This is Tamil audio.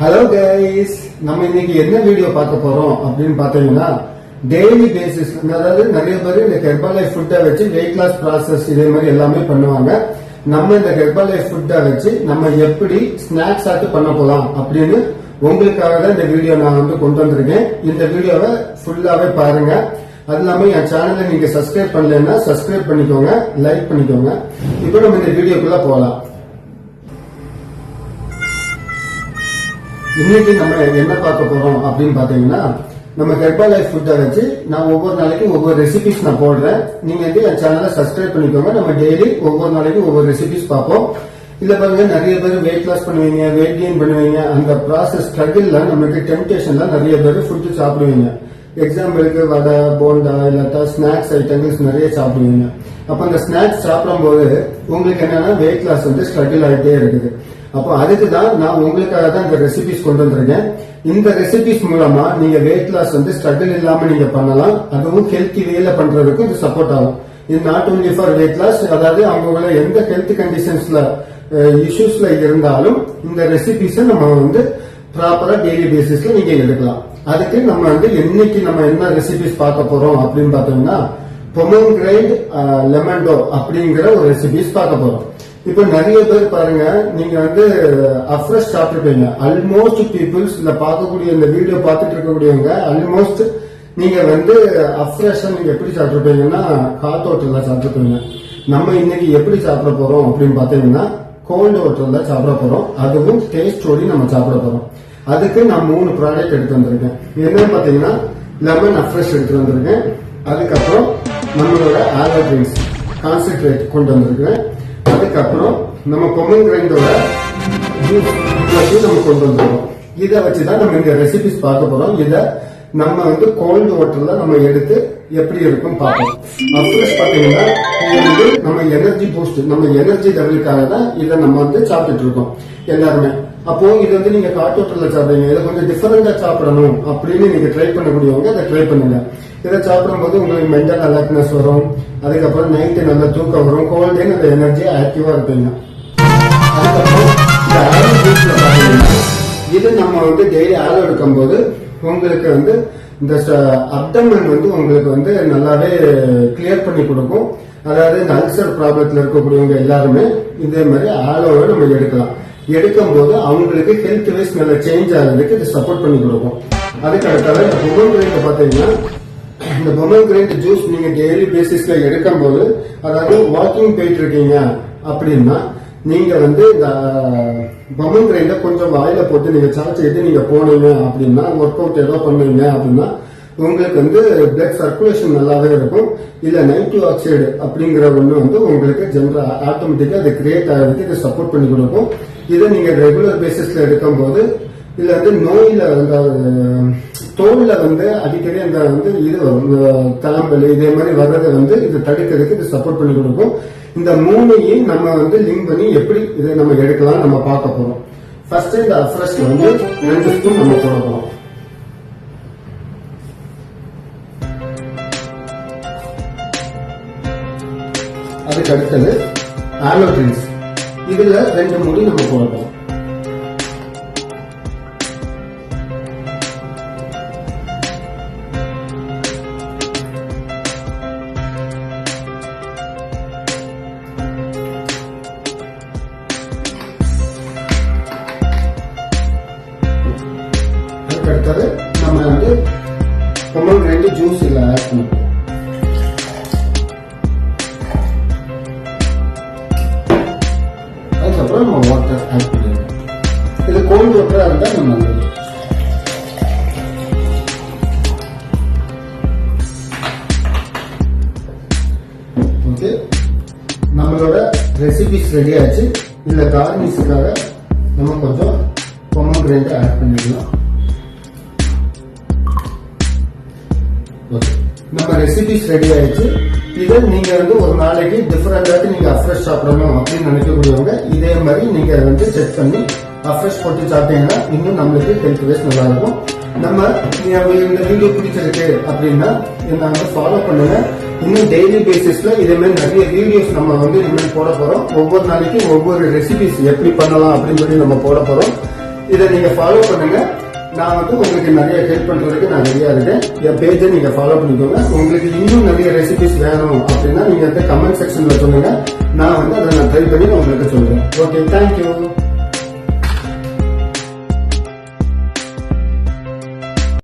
ஹலோ கைஸ், நம்ம இன்னைக்கு என்ன வீடியோ பார்க்க போறோம் அப்படின்னு பாத்தீங்கன்னா, டெய்லி பேசிஸ், அதாவது நிறைய பேர் இந்த ஹெர்பலைஃப் ஃபுட்டை வச்சு வெயிட் லாஸ் ப்ராசஸ் இதே மாதிரி எல்லாமே பண்ணுவாங்க. நம்ம இந்த ஹெர்பலைஃப் ஃபுட்டை வச்சு நம்ம எப்படி ஸ்நாக்ஸ் ஆட்டு பண்ண போலாம் அப்படின்னு உங்களுக்காக தான் இந்த வீடியோ நான் கொண்டு வந்திருக்கேன். இந்த வீடியோவை ஃபுல்லாவே பாருங்க. அது இல்லாம என் சேனலை நீங்க சப்ஸ்கிரைப் பண்ணலன்னா சப்ஸ்கிரைப் பண்ணிக்கோங்க, லைக் பண்ணிக்கோங்க. இப்போ நம்ம இந்த வீடியோக்குள்ள போகலாம். இன்னைக்கு நம்ம என்ன பார்க்க போறோம் அப்படின்னு பாத்தீங்கன்னா, நம்ம ஹெர்பலைஃப் ஃபுட்டை வச்சு நான் ஒவ்வொரு நாளைக்கும் ஒவ்வொரு ரெசிபிஸ் நான் போடுறேன். நீங்க என் சேனலை சப்ஸ்கிரைப் பண்ணிக்கோங்க. நம்ம டெய்லி ஒவ்வொரு நாளைக்கும் ஒவ்வொரு ரெசிபிஸ் பார்ப்போம். இல்ல பாருங்க, நிறைய பேர் வெயிட் லாஸ் பண்ணுவீங்க, வெயிட் கெயின் பண்ணுவீங்க. அந்த ப்ராசஸ் ஸ்ட்ரகிள்ல நமக்கு டெம்டேஷன்ல நிறைய பேர் ஃபுட்டு சாப்பிடுவீங்க. எக்ஸாம்பிளுக்கு வடை, போண்டா, இல்லாட்டா ஸ்நாக்ஸ் ஐட்டங்கள்ஸ் நிறைய சாப்பிடுவீங்க. அப்ப அந்த ஸ்நாக்ஸ் சாப்பிடும் போது உங்களுக்கு என்னன்னா வெயிட் லாஸ் ஸ்ட்ரகிள் ஆகிட்டே இருக்குது. அப்போ அதுக்கு தான் நான் உங்களுக்காக தான் இந்த ரெசிபிஸ் கொண்டு வந்திருக்கேன். இந்த ரெசிபிஸ் மூலமா நீங்க வெயிட் லாஸ் ஸ்ட்ரகிள் இல்லாம நீங்க பண்ணலாம். அதுவும் ஹெல்த்தி வேல பண்றதுக்கு இது சப்போர்ட் ஆகும். இது not only for weight loss, அதாவது அவங்கள எந்த ஹெல்த் கண்டிஷன்ஸ்ல இஷ்யூஸ்ல இருந்தாலும் இந்த ரெசிபிஸை நம்ம ப்ராப்பரா டெய்லி பேசிஸ்ல நீங்க எடுக்கலாம். அதுக்கு நம்ம இன்னைக்கு நம்ம என்ன ரெசிபிஸ் பார்க்க போறோம் அப்படின்னு பாத்தீங்கன்னா, பொமோகிரேனேட் லெமண்டோ அப்படிங்கிற ஒரு ரெசிபிஸ் பார்க்க போறோம். இப்ப நிறைய பேர் பாருங்க, நீங்க அஃப்ரெஷ் சாப்பிட்டுருப்பீங்க. ஆல்மோஸ்ட் பீப்புள்ஸ் இந்த பார்க்கக்கூடிய இந்த வீடியோ பார்த்துட்டு இருக்கக்கூடியவங்க ஆல்மோஸ்ட் நீங்க அஃப்ரெஷ்ஷா நீங்க எப்படி சாப்பிட்டுருப்பீங்கன்னா ஹாட் வாட்டர்ல சாப்பிட்டுருப்பீங்க. நம்ம இன்னைக்கு எப்படி சாப்பிட போறோம் அப்படின்னு பாத்தீங்கன்னா, கோல்டு வாட்டர்ல சாப்பிட போறோம். அதுவும் டேஸ்டோடி நம்ம சாப்பிட போறோம். அதுக்கு நான் 3 ப்ராடக்ட் எடுத்து வந்திருக்கேன். என்னன்னு பாத்தீங்கன்னா, லெமன் அஃப்ரெஷ் எடுத்து வந்திருக்கேன். அதுக்கப்புறம் நம்மளோட ஆலோ ட்ரிங்க்ஸ் கான்சென்ட்ரேட் கொண்டு வந்திருக்கேன். அதுக்கப்புறம் நம்ம பொமோகிரேனேட்டோட ஜூஸ் நம்ம கொண்டு வந்துருக்கோம். இதை வச்சுதான் நம்ம இந்த ரெசிபிஸ் பார்க்க போறோம். இதை நம்ம கோல்டு வாட்டர்ல நம்ம எடுத்து எப்படி இருக்கும் பார்ப்போம். அஃப்ரெஷ் பாத்தீங்கன்னா நம்ம எனர்ஜி பூஸ்ட், நம்ம எனர்ஜி லெவலுக்காக தான் இதை நம்ம சாப்பிட்டுட்டு இருக்கோம் எல்லாருமே. அப்போ இது நீங்க ஹாட் வாட்டர்ல சாப்பிடுங்க. இதை கொஞ்சம் டிஃபரெண்டா சாப்பிடணும் அப்படின்னு நீங்க ட்ரை பண்ணக்கூடியவங்க அதை ட்ரை பண்ணுங்க. இதை சாப்பிடும் போது உங்களுக்கு மென்டல் அலர்ட்னஸ் வரும். அதுக்கப்புறம் நைட்டு நல்ல தூக்கம் வரும். கோல்டே அந்த எனர்ஜி ஆக்டிவா இருப்பீங்க. அதுக்கப்புறம் இந்த ஆலோ ஜூஸ்ல பாத்தீங்கன்னா, இது நம்ம டெய்லி ஆலோ எடுக்கும் போது உங்களுக்கு இந்த அப்டமன் உங்களுக்கு நல்லாவே கிளியர் பண்ணி கொடுக்கும். அதாவது இந்த அல்சர் ப்ராப்ளத்துல இருக்கக்கூடியவங்க எல்லாருமே இதே மாதிரி ஆலோவை நம்ம எடுக்கலாம். எடுக்கும் போது அவங்களுக்கு ஹெல்த் வைஸ் நல்ல சேஞ்ச் ஆகிறதுக்கு இது சப்போர்ட் பண்ணி கொடுக்கும். அதுக்கு அடுத்தது இந்த பொமோகிரேனேட் பாத்தீங்கன்னா, இந்த பொமோகிரேனேட் ஜூஸ் நீங்க டெய்லி பேசிஸ்ல எடுக்கும் போது, அதாவது வாக்கிங் போயிட்டு இருக்கீங்க அப்படின்னா நீங்க இந்த பொமோகிரேனேட் கொஞ்சம் வாயில போட்டு நீங்க சாப்பிட்டு நீங்க போனீங்க அப்படின்னா, ஒர்க் அவுட் ஏதோ பண்ணுவீங்க அப்படின்னா உங்களுக்கு பிளட் சர்க்குலேஷன் நல்லாவே இருக்கும். இல்ல நைட்ரிக் ஆக்சைடு அப்படிங்கிற ஒண்ணு உங்களுக்கு ஜெனரா ஆட்டோமேட்டிக்கா அது கிரியேட் ஆகிறதுக்கு இது சப்போர்ட் பண்ணி கொடுக்கும். இதை நீங்க ரெகுலர் பேசிஸ்ல எடுக்கும் போது, இல்ல நோயில தோல்ல அடிக்கடி அந்த இது தாம்பல் இதே மாதிரி வர்றதை இது தடுக்கிறதுக்கு இது சப்போர்ட் பண்ணி கொடுக்கும். இந்த 3ஐயும் நம்ம லிங்க் பண்ணி எப்படி இதை நம்ம எடுக்கலாம் நம்ம பார்க்க போறோம். ஃபர்ஸ்ட் இந்த அஃப்ரெஷ் 2 ஸ்பூன் நம்ம போட போறோம். அதுக்கு அடுத்தது ஆலோ ட்ரிங்க்ஸ், இதுல 2 மூடி நம்ம போடணும். அதுக்கு அடுத்தது நம்ம பொமோகிரேனேட் ஜூஸ் இதுல ஆட் பண்ணுவோம். அதுக்கப்புறம் நம்ம வாட்டர் ஆட் பண்ணிடுவோம். இது கோல்டு வாட்டரா இருந்தா நம்ம ஓகே. நம்மளோட ரெசிபிஸ் ரெடி ஆச்சு. இதுல கார்னிஷுக்காக நம்ம கொஞ்சம் பொமோகிரேனேட் ஆட் பண்ணிடலாம். ஓகே, நம்ம ரெசிபிஸ் ரெடி ஆயிடுச்சு. இதை நீங்க ஒரு நாளைக்கு டிஃபரெண்டாக நீங்க அஃப்ரெஷ் சாப்பிடணும் அப்படின்னு நினைக்கக்கூடியவங்க இதே மாதிரி நீங்க செக் பண்ணி அஃப்ரெஷ் போட்டு சாப்பிட்டீங்கன்னா இன்னும் நம்மளுக்கு ஹெல்த் வைஸ் நல்லா இருக்கும். நம்ம இந்த வீடியோ பிடிச்சிருக்கு அப்படின்னா என்ன ஃபாலோ பண்ணுங்க. இன்னும் டெய்லி பேசிஸ்ல இதே மாதிரி நிறைய வீடியோஸ் நம்ம இனிமேல் போட போறோம். ஒவ்வொரு நாளைக்கும் ஒவ்வொரு ரெசிபிஸ் எப்படி பண்ணலாம் அப்படின்னு சொல்லி நம்ம போட போறோம். இதை நீங்க ஃபாலோ பண்ணுங்க. நான் வந்து உங்களுக்கு நிறைய ஹெல்ப் பண்றதுக்கு நான் ரெடியா இருக்கேன். என் பேஜை நீங்க ஃபாலோ பண்ணிக்கோங்க. உங்களுக்கு இன்னும் நிறைய ரெசிபிஸ் வேணும் அப்படின்னா நீங்க கமெண்ட் செக்ஷன்ல சொல்லுங்க. நான் வந்து அதை ட்ரை பண்ணி உங்களுக்கு சொல்றேன். Okay, thank you.